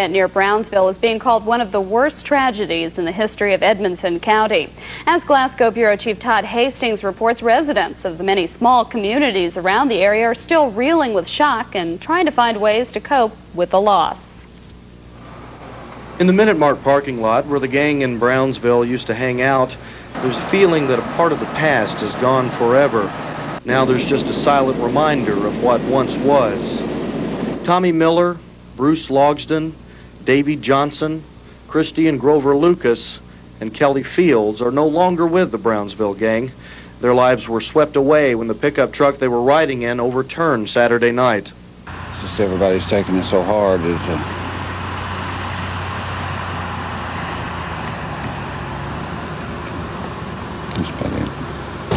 Near Brownsville is being called one of the worst tragedies in the history of Edmonson County. As Glasgow Bureau Chief Todd Hastings reports, residents of the many small communities around the area are still reeling with shock and trying to find ways to cope with the loss. In the Minute Mark parking lot where the gang in Brownsville used to hang out, there's a feeling that a part of the past is gone forever. Now there's just a silent reminder of what once was. Tommy Miller, Bruce Logsdon, Davy Johnson, Christy and Grover Lucas, and Kelly Fields are no longer with the Brownsville gang. Their lives were swept away when the pickup truck they were riding in overturned Saturday night. It's just everybody's taking it so hard.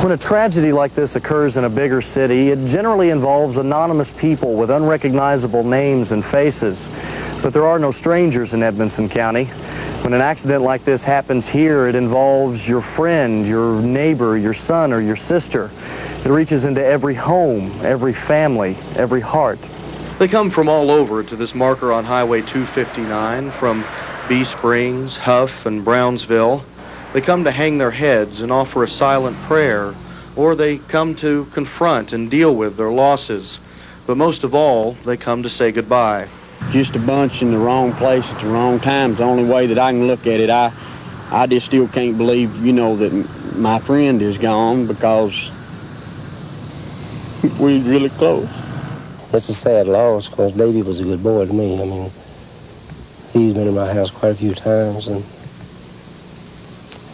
When a tragedy like this occurs in a bigger city, it generally involves anonymous people with unrecognizable names and faces. But there are no strangers in Edmonson County. When an accident like this happens here, it involves your friend, your neighbor, your son, or your sister. It reaches into every home, every family, every heart. They come from all over to this marker on Highway 259, from Bee Springs, Huff, and Brownsville. They come to hang their heads and offer a silent prayer, or they come to confront and deal with their losses. But most of all, they come to say goodbye. Just a bunch in the wrong place at the wrong time is the only way that I can look at it. I just still can't believe, you know, that my friend is gone because we was really close. It's a sad loss because Davey was a good boy to me. I mean, he's been in my house quite a few times and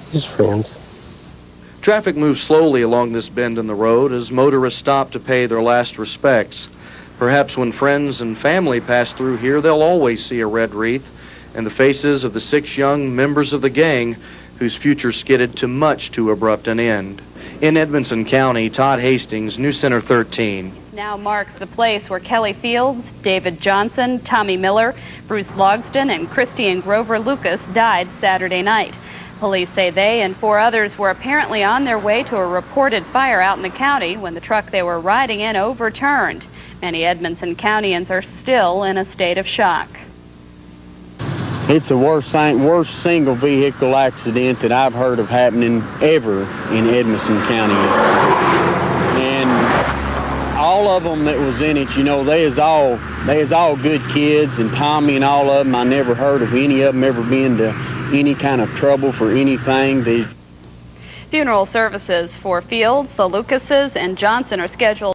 his friends. Traffic moves slowly along this bend in the road as motorists stop to pay their last respects. Perhaps when friends and family pass through here, they'll always see a red wreath and the faces of the 6 young members of the gang whose future skidded to much too abrupt an end. In Edmonson County, Todd Hastings, NewsCenter 13. Now marks the place where Kelly Fields, David Johnson, Tommy Miller, Bruce Logsdon, and Christy and Grover Lucas died Saturday night. Police say they and 4 others were apparently on their way to a reported fire out in the county when the truck they were riding in overturned. Many Edmonson Countyans are still in a state of shock. It's the worst single vehicle accident that I've heard of happening ever in Edmonson County. And all of them that was in it, you know, they is all good kids, and Tommy and all of them, I never heard of any of them ever being to any kind of trouble for anything. Funeral services for Fields, the Lucases, and Johnson are scheduled